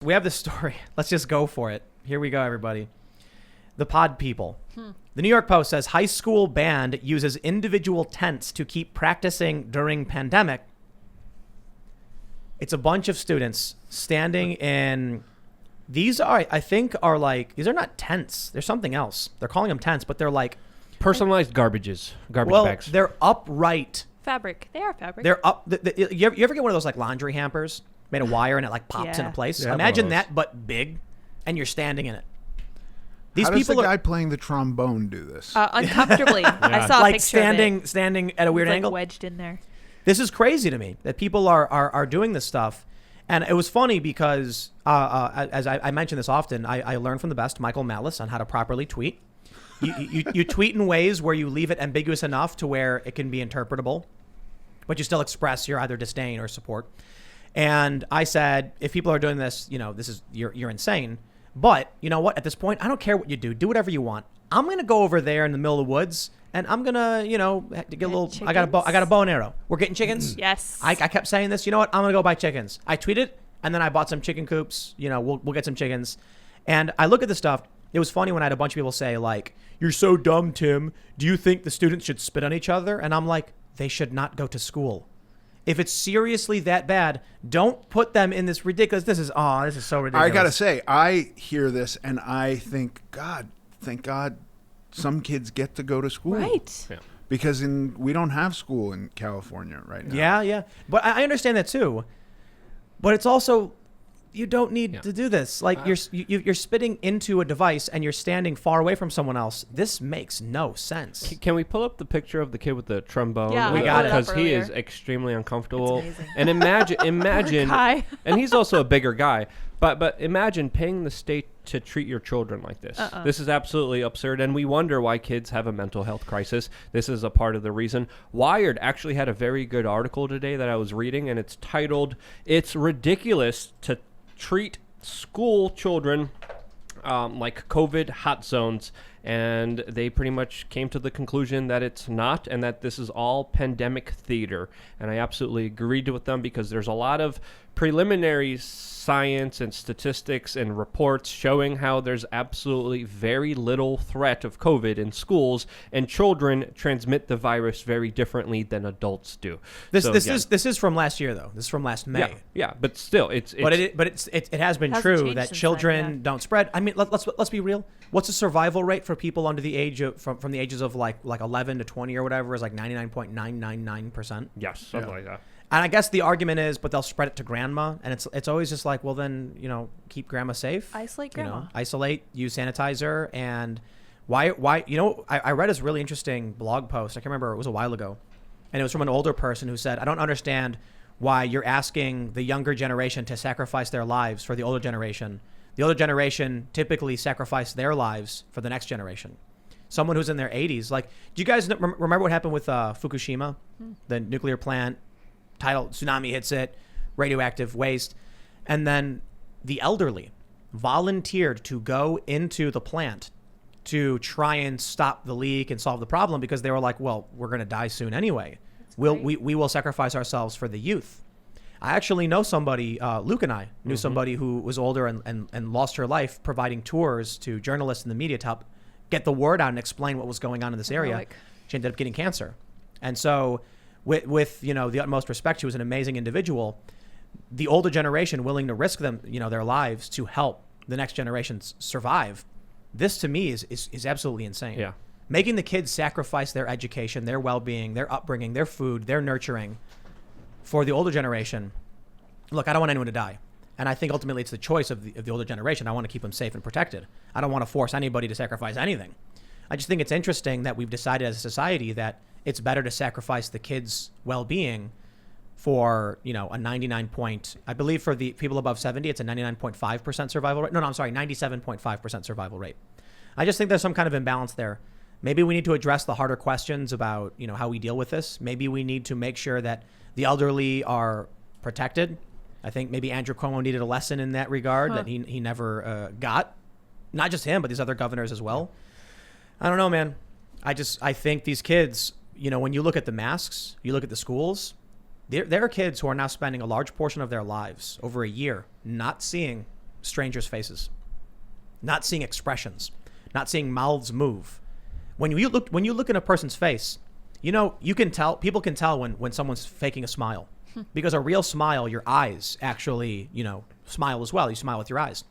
We have this story. Let's just go for it. Here we go, everybody. The pod people. The New York Post says high school band uses individual tents to keep practicing during pandemic. It's a bunch of students standing in. These are, I think, these are not tents. They're something else. They're calling them tents, but they're like personalized garbage bags. They're upright. Fabric. They are fabric. They're up. You ever get one of those like laundry hampers made of wire and it like pops into place? Yeah, imagine that, but big, and you're standing in it. These How people does the guy playing the trombone do this? Uncomfortably. Yeah. I saw a like picture standing at a weird angle, wedged in there. This is crazy to me that people are doing this stuff. And it was funny because, as I mention this often, I learned from the best, Michael Malice, on how to properly tweet. You tweet in ways where you leave it ambiguous enough to where it can be interpretable, but you still express your either disdain or support. And I said, if people are doing this, you're insane. But you know what? At this point, I don't care what you do. Do whatever you want. I'm gonna go over there in the middle of the woods, and I'm gonna, get a little. Chickens? I got a bow and arrow. We're getting chickens. Yes. I kept saying this. You know what? I'm gonna go buy chickens. I tweeted, and then I bought some chicken coops. We'll get some chickens. And I look at this stuff. It was funny when I had a bunch of people say like, "You're so dumb, Tim. Do you think the students should spit on each other?" And I'm like, they should not go to school. If it's seriously that bad, don't put them in this ridiculous. This is so ridiculous. I gotta say, I hear this and I think, thank God, some kids get to go to school. Right. Yeah. Because we don't have school in California right now. Yeah. But I understand that too. But it's also, you don't need to do this. Like you're spitting into a device and you're standing far away from someone else. This makes no sense. Can we pull up the picture of the kid with the trombone? Yeah, we got it. Because he is extremely uncomfortable. It's amazing. And imagine, and he's also a bigger guy. But imagine paying the state to treat your children like this. This is absolutely absurd, and we wonder why kids have a mental health crisis. This is a part of the reason. Wired actually had a very good article today that I was reading, and it's titled, "It's Ridiculous to Treat School Children like COVID hot zones." And they pretty much came to the conclusion that it's not, and that this is all pandemic theater. And I absolutely agreed with them because there's a lot of preliminary science and statistics and reports showing how there's absolutely very little threat of COVID in schools, and children transmit the virus very differently than adults do. This is from last year though. This is from last May. Yeah, but still, it has been true that children don't spread. I mean, let's be real. What's the survival rate for people under the age of from the ages of like 11 to 20 or whatever is like 99.999%? Yes, something like that. And I guess the argument is, but they'll spread it to grandma, and it's always just like, well, then keep grandma safe. Isolate grandma. Isolate. Use sanitizer. And why? I read this really interesting blog post. I can't remember. It was a while ago, and it was from an older person who said, "I don't understand why you're asking the younger generation to sacrifice their lives for the older generation. The older generation typically sacrifice their lives for the next generation." Someone who's in their 80s. Like, do you guys remember what happened with Fukushima, the nuclear plant? Tsunami hits it, radioactive waste. And then the elderly volunteered to go into the plant to try and stop the leak and solve the problem because they were like, well, we're going to die soon anyway. We will sacrifice ourselves for the youth. I actually know somebody, Luke and I knew somebody who was older and lost her life providing tours to journalists in the media to help get the word out and explain what was going on in this area. She ended up getting cancer. And so with the utmost respect, she was an amazing individual. The older generation willing to risk their lives to help the next generation survive. This to me is absolutely insane. Yeah. Making the kids sacrifice their education, their well-being, their upbringing, their food, their nurturing for the older generation. Look, I don't want anyone to die. And I think ultimately it's the choice of the older generation. I want to keep them safe and protected. I don't want to force anybody to sacrifice anything. I just think it's interesting that we've decided as a society that it's better to sacrifice the kids' well-being for, a 99 I believe for the people above 70, it's a 99.5% survival rate. No, I'm sorry, 97.5% survival rate. I just think there's some kind of imbalance there. Maybe we need to address the harder questions about, how we deal with this. Maybe we need to make sure that the elderly are protected. I think maybe Andrew Cuomo needed a lesson in that regard that he never got. Not just him, but these other governors as well. I don't know, man. I think these kids, when you look at the masks, you look at the schools, there are kids who are now spending a large portion of their lives, over a year, not seeing strangers' faces, not seeing expressions, not seeing mouths move. When you look in a person's face, you can tell, people can tell when someone's faking a smile, because a real smile, your eyes actually, smile as well. You smile with your eyes.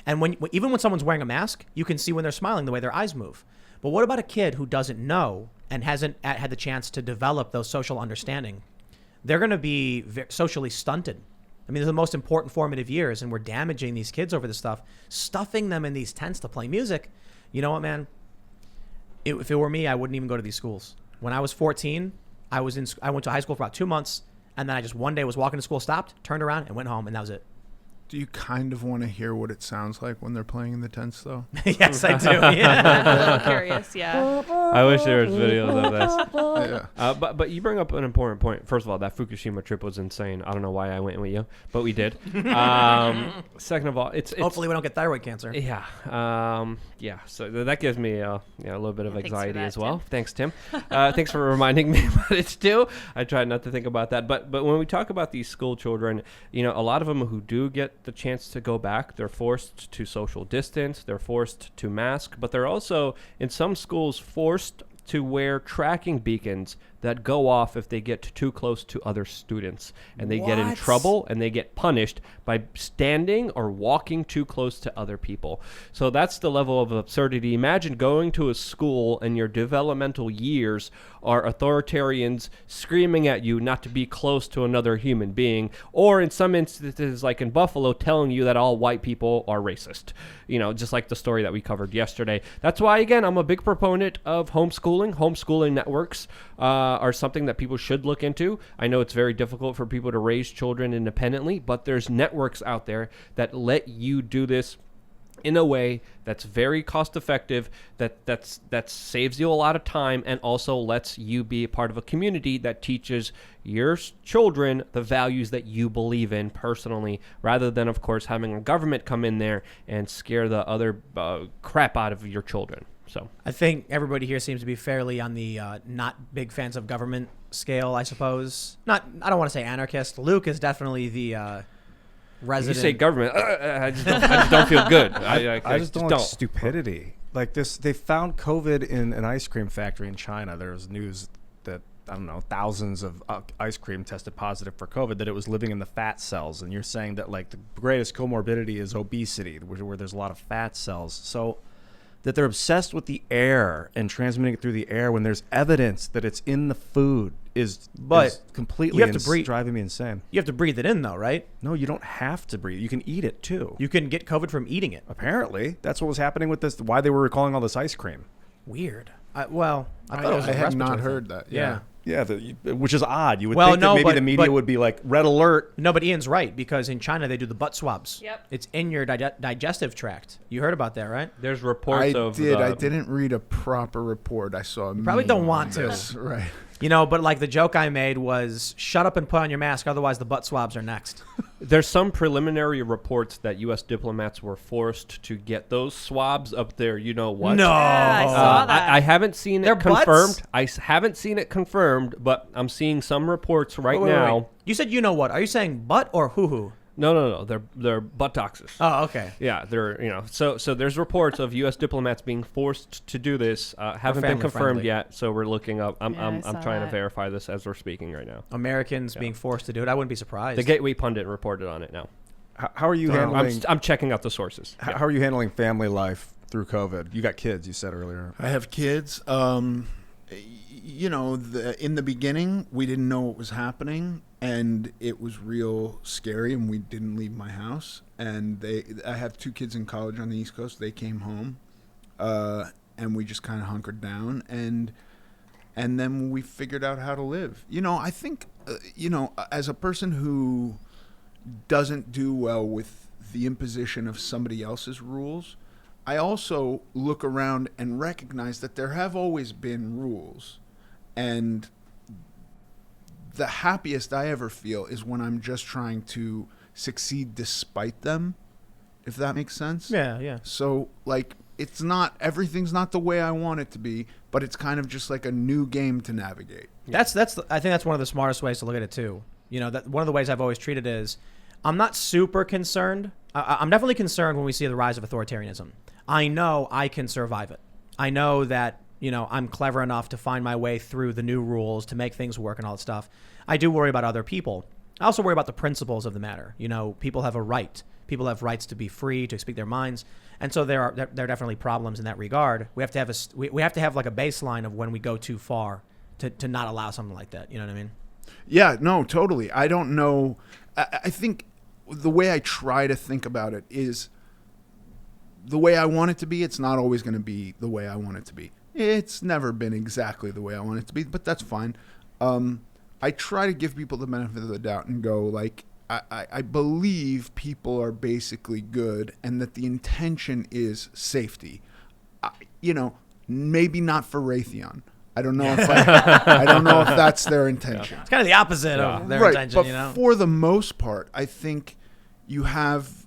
And even when someone's wearing a mask, you can see when they're smiling the way their eyes move. But what about a kid who doesn't know and hasn't had the chance to develop those social understanding? They're going to be socially stunted. I mean, they're the most important formative years, and we're damaging these kids over this stuff, stuffing them in these tents to play music. You know what, man? If it were me, I wouldn't even go to these schools. When I was 14, I went to high school for about 2 months, and then I just one day was walking to school, stopped, turned around, and went home, and that was it. Do you kind of want to hear what it sounds like when they're playing in the tents, though? Yes, I do. Yeah. I'm a little curious, yeah. I wish there was videos of this. Yeah. But you bring up an important point. First of all, that Fukushima trip was insane. I don't know why I went with you, but we did. Second of all, it's hopefully we don't get thyroid cancer. Yeah. Yeah. So that gives me a little bit of anxiety as well. Tim. Thanks, Tim. Thanks for reminding me about it too. I try not to think about that. But when we talk about these school children, a lot of them who do get the chance to go back, they're forced to social distance, they're forced to mask, but they're also in some schools forced to wear tracking beacons that go off if they get too close to other students, and they get in trouble and they get punished by standing or walking too close to other people. So that's the level of absurdity. Imagine going to a school in your developmental years are authoritarians screaming at you not to be close to another human being, or in some instances, like in Buffalo, telling you that all white people are racist. Just like the story that we covered yesterday. That's why, again, I'm a big proponent of homeschooling. Homeschooling networks are something that people should look into. I know it's very difficult for people to raise children independently, but there's networks out there that let you do this in a way that's very cost effective, that saves you a lot of time, and also lets you be a part of a community that teaches your children the values that you believe in personally, rather than, of course, having a government come in there and scare the other crap out of your children. So I think everybody here seems to be fairly on the not big fans of government scale, I suppose. I don't want to say anarchist. Luke is definitely the resident. You say government, I just don't feel good. I just don't like stupidity. Like this, they found COVID in an ice cream factory in China. There was news that, I don't know, thousands of ice cream tested positive for COVID, that it was living in the fat cells. And you're saying that like the greatest comorbidity is obesity, where there's a lot of fat cells. So that they're obsessed with the air and transmitting it through the air when there's evidence that it's in the food is completely driving me insane. You have to breathe it in, though, right? No, you don't have to breathe. You can eat it, too. You can get COVID from eating it. Apparently. That's what was happening with this, why they were recalling all this ice cream. Weird. I thought it was I a had not respiratory heard thing. that. Yeah. Yeah, which is odd. You would think that maybe the media would be like, red alert. No, but Ian's right, because in China they do the butt swabs. Yep. It's in your digestive tract. You heard about that, right? There's reports of... I didn't read a proper report. I saw a probably don't want to. Right. But like the joke I made was, shut up and put on your mask, otherwise the butt swabs are next. There's some preliminary reports that U.S. diplomats were forced to get those swabs up there. You know what? No. Yeah, I saw that. I haven't seen it They're confirmed. butts? I haven't seen it confirmed, but I'm seeing some reports now. Wait. You said you know what? Are you saying butt or hoo-hoo? No. They're buttocks. Oh, okay. Yeah, they're So there's reports of U.S. diplomats being forced to do this. Haven't been confirmed family-friendly. yet, so we're looking up. I'm Yeah, I saw trying to that. verify this as we're speaking right now. Americans being forced to do it. I wouldn't be surprised. The Gateway Pundit reported on it now. How are you handling... I'm checking out the sources. How are you handling family life through COVID? You got kids, you said earlier. I have kids. In the beginning, we didn't know what was happening, and it was real scary, and we didn't leave my house. And I have 2 kids in college on the East Coast. They came home, and we just kind of hunkered down, and then we figured out how to live. I think, as a person who doesn't do well with the imposition of somebody else's rules, I also look around and recognize that there have always been rules. And the happiest I ever feel is when I'm just trying to succeed despite them, if that makes sense. Yeah. So, like, everything's not the way I want it to be, but it's kind of just like a new game to navigate. I think that's one of the smartest ways to look at it too. That one of the ways I've always treated it is, I'm not super concerned. I'm definitely concerned when we see the rise of authoritarianism. I know I can survive it. I know that, I'm clever enough to find my way through the new rules to make things work and all that stuff. I do worry about other people. I also worry about the principles of the matter. People have a right. People have rights to be free, to speak their minds. And so there are definitely problems in that regard. We have to have we have to have like a baseline of when we go too far to not allow something like that. You know what I mean? Yeah, no, totally. I don't know. I think the way I try to think about it is the way I want it to be. It's not always going to be the way I want it to be. It's never been exactly the way I want it to be, but that's fine. I try to give people the benefit of the doubt and go like, I believe people are basically good and that the intention is safety. Maybe not for Raytheon. I don't know if I don't know if that's their intention. It's kind of the opposite of their intention, but for the most part, I think you have.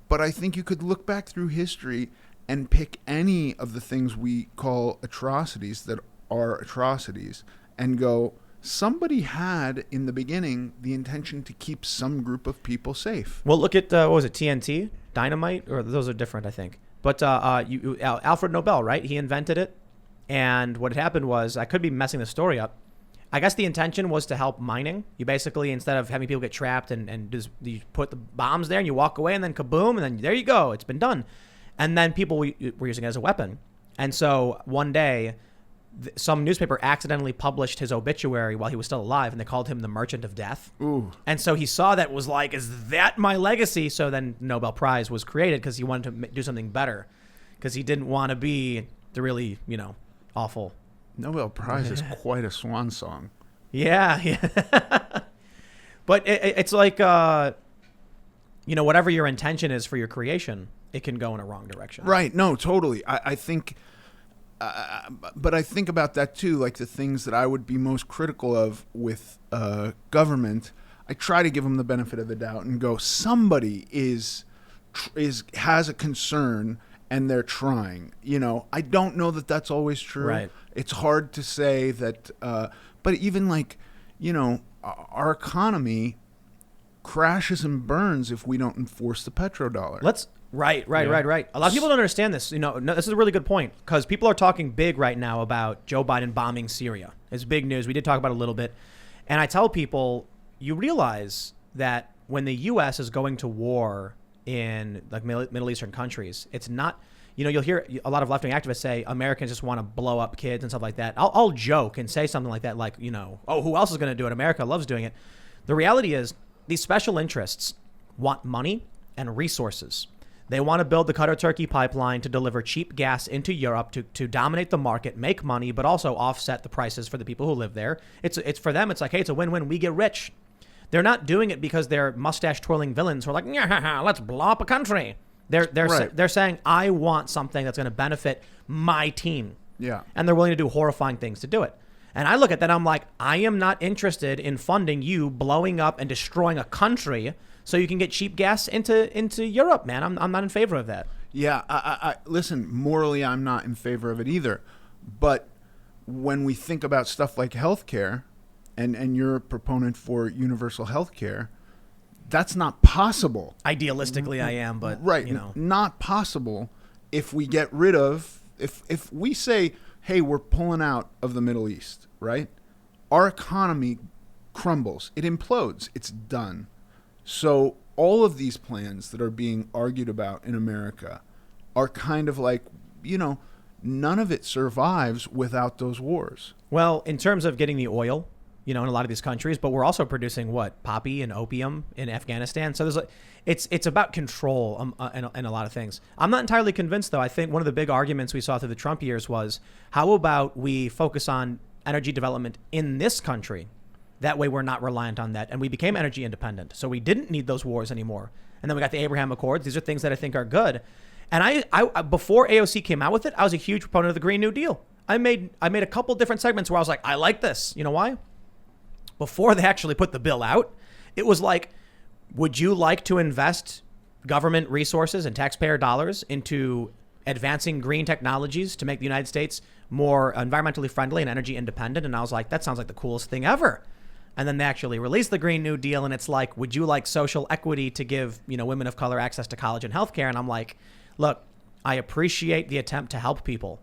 But I think you could look back through history and pick any of the things we call atrocities that are atrocities and go, somebody had in the beginning the intention to keep some group of people safe. Well, look at what was it, TNT, dynamite, or those are different, I think. But Alfred Nobel, right? He invented it. And what had happened was, I could be messing the story up. I guess the intention was to help mining. You basically, instead of having people get trapped and just you put the bombs there and you walk away and then kaboom, and then there you go. It's been done. And then people were using it as a weapon. And so one day, some newspaper accidentally published his obituary while he was still alive, and they called him the Merchant of Death. Ooh. And so he saw that, was like, is that my legacy? So then Nobel Prize was created because he wanted to do something better, because he didn't want to be the really, awful. Nobel Prize is quite a swan song. Yeah. But it's like, whatever your intention is for your creation, it can go in a wrong direction. Right. No, totally. I think, but I think about that too, like the things that I would be most critical of with government. I try to give them the benefit of the doubt and go, somebody has a concern and they're trying. I don't know that that's always true. Right. It's hard to say that, but even like, our economy crashes and burns if we don't enforce the petrodollar. Right. A lot of people don't understand this. This is a really good point, because people are talking big right now about Joe Biden bombing Syria. It's big news. We did talk about it a little bit. And I tell people, you realize that when the U.S. is going to war in like Middle Eastern countries, it's not, you'll hear a lot of left-wing activists say Americans just want to blow up kids and stuff like that. I'll joke and say something like that, like, oh, who else is going to do it? America loves doing it. The reality is these special interests want money and resources. They want to build the Qatar-Turkey pipeline to deliver cheap gas into Europe to dominate the market, make money, but also offset the prices for the people who live there. It's for them, it's like, hey, it's a win-win. We get rich. They're not doing it because they're mustache-twirling villains who are like, let's blow up a country. They're saying, I want something that's going to benefit my team. Yeah. And they're willing to do horrifying things to do it. And I look at that, I'm like, I am not interested in funding you blowing up and destroying a country so you can get cheap gas into Europe, man. I'm not in favor of that. Yeah, I listen, morally, I'm not in favor of it either. But when we think about stuff like healthcare, and you're a proponent for universal healthcare, that's not possible. Idealistically, I am, but right, not possible if we get rid of, if we say, hey, we're pulling out of the Middle East, right? Our economy crumbles, it implodes, it's done. So all of these plans that are being argued about in America are kind of like, none of it survives without those wars. Well, in terms of getting the oil, in a lot of these countries, but we're also producing poppy and opium in Afghanistan. So it's about control and a lot of things. I'm not entirely convinced, though. I think one of the big arguments we saw through the Trump years was, how about we focus on energy development in this country? That way we're not reliant on that. And we became energy independent. So we didn't need those wars anymore. And then we got the Abraham Accords. These are things that I think are good. And I before AOC came out with it, I was a huge proponent of the Green New Deal. I made a couple different segments where I was like, I like this. You know why? Before they actually put the bill out, it was like, would you like to invest government resources and taxpayer dollars into advancing green technologies to make the United States more environmentally friendly and energy independent? And I was like, that sounds like the coolest thing ever. And then they actually released the Green New Deal, and it's like, would you like social equity to give, women of color access to college and healthcare? And I'm like, look, I appreciate the attempt to help people,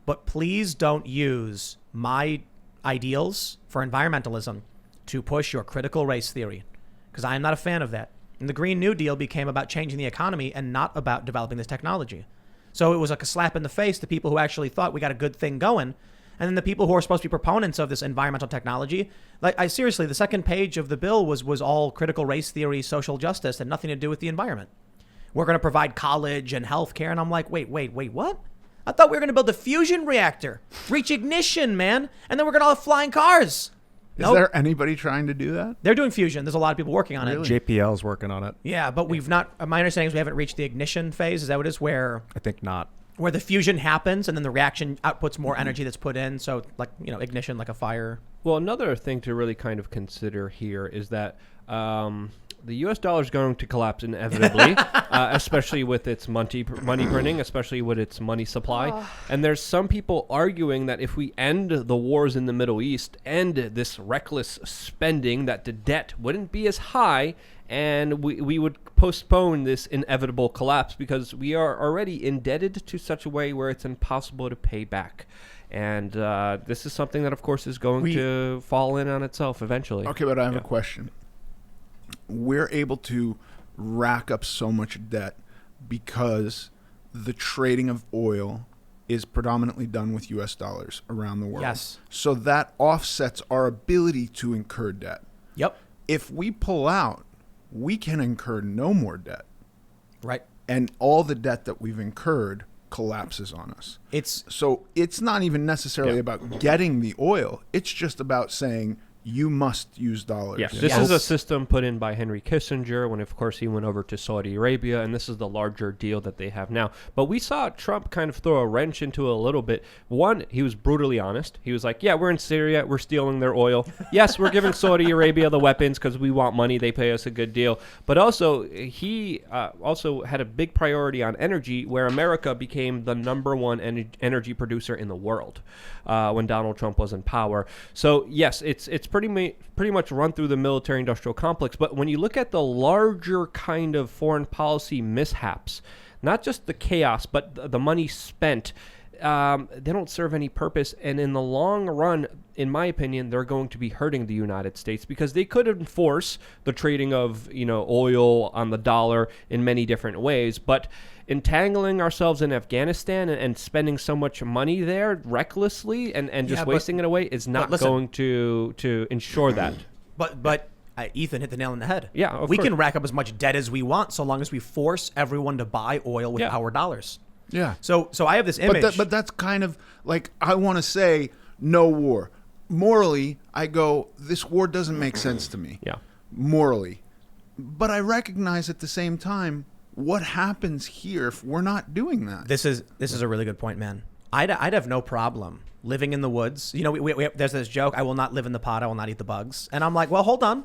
but please don't use my ideals for environmentalism to push your critical race theory, because I am not a fan of that. And the Green New Deal became about changing the economy and not about developing this technology. So it was like a slap in the face to people who actually thought we got a good thing going. And then the people who are supposed to be proponents of this environmental technology, seriously, the second page of the bill was all critical race theory, social justice, and nothing to do with the environment. We're going to provide college and healthcare. And I'm like, wait, what? I thought we were going to build a fusion reactor, reach ignition, man. And then we're going to have flying cars. Is there anybody trying to do that? They're doing fusion. There's a lot of people working on it. JPL's working on it. Yeah, but we've not, my understanding is we haven't reached the ignition phase. Is that what it is? Where I think not. Where the fusion happens and then the reaction outputs more energy that's put in. So ignition, like a fire. Well, another thing to really kind of consider here is that the U.S. dollar is going to collapse inevitably, especially with its money printing, especially with its money supply. And there's some people arguing that if we end the wars in the Middle East, end this reckless spending, that the debt wouldn't be as high, and we would postpone this inevitable collapse because we are already indebted to such a way where it's impossible to pay back. And this is something that, of course, is going to fall in on itself eventually. Okay, but I have a question. We're able to rack up so much debt because the trading of oil is predominantly done with U.S. dollars around the world. Yes. So that offsets our ability to incur debt. Yep. If we pull out, we can incur no more debt. Right. And all the debt that we've incurred collapses on us. So it's not even necessarily about getting the oil. It's just about saying, you must use dollars. Yes, this is a system put in by Henry Kissinger when, of course, he went over to Saudi Arabia, and this is the larger deal that they have now. But we saw Trump kind of throw a wrench into it a little bit. One, he was brutally honest. He was like, yeah, we're in Syria. We're stealing their oil. Yes, we're giving Saudi Arabia the weapons because we want money. They pay us a good deal. But also, he also had a big priority on energy, where America became the number one energy producer in the world when Donald Trump was in power. So, yes, it's pretty much run through the military-industrial complex. But when you look at the larger kind of foreign policy mishaps, not just the chaos, but the money spent, they don't serve any purpose. And in the long run, in my opinion, they're going to be hurting the United States because they could enforce the trading of oil on the dollar in many different ways. But entangling ourselves in Afghanistan and spending so much money there recklessly and just wasting it away is not going to ensure that. But Ethan hit the nail on the head. Yeah, we can rack up as much debt as we want so long as we force everyone to buy oil with our dollars. Yeah. So I have this image. But that's kind of like, I want to say no war. Morally, I go, this war doesn't make sense to me. Yeah. Morally. But I recognize at the same time, what happens here if we're not doing that? This is a really good point, man. I'd have no problem living in the woods. There's this joke, I will not live in the pod, I will not eat the bugs. And I'm like, well, hold on.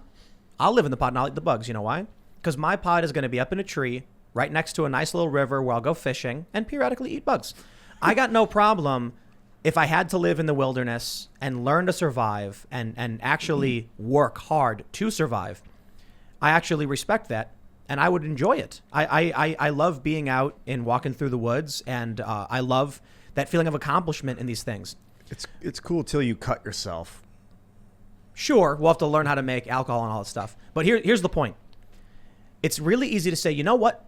I'll live in the pod and I'll eat the bugs. You know why? Because my pod is going to be up in a tree right next to a nice little river where I'll go fishing and periodically eat bugs. I got no problem if I had to live in the wilderness and learn to survive and actually work hard to survive. I actually respect that. And I would enjoy it. I love being out and walking through the woods, and I love that feeling of accomplishment in these things. It's cool till you cut yourself. Sure, we'll have to learn how to make alcohol and all that stuff. But here's the point. It's really easy to say, you know what?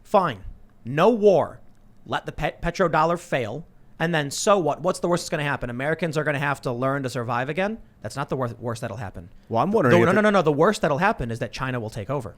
Fine. No war. Let the petrodollar fail. And then so what? What's the worst that's going to happen? Americans are going to have to learn to survive again? That's not the worst that'll happen. Well, I'm wondering. No. The worst that'll happen is that China will take over.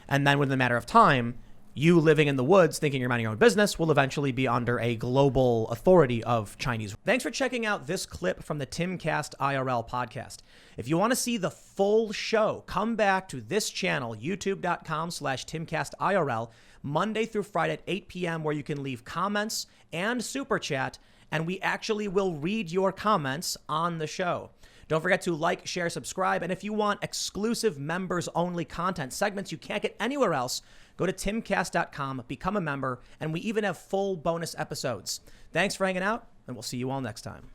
And then within a matter of time, you living in the woods thinking you're minding your own business will eventually be under a global authority of Chinese. Thanks for checking out this clip from the Timcast IRL podcast. If you want to see the full show, come back to this channel, youtube.com/TimcastIRL, Monday through Friday at 8 p.m., where you can leave comments and super chat, and we actually will read your comments on the show. Don't forget to like, share, subscribe. And if you want exclusive members-only content segments you can't get anywhere else, go to timcast.com, become a member, and we even have full bonus episodes. Thanks for hanging out, and we'll see you all next time.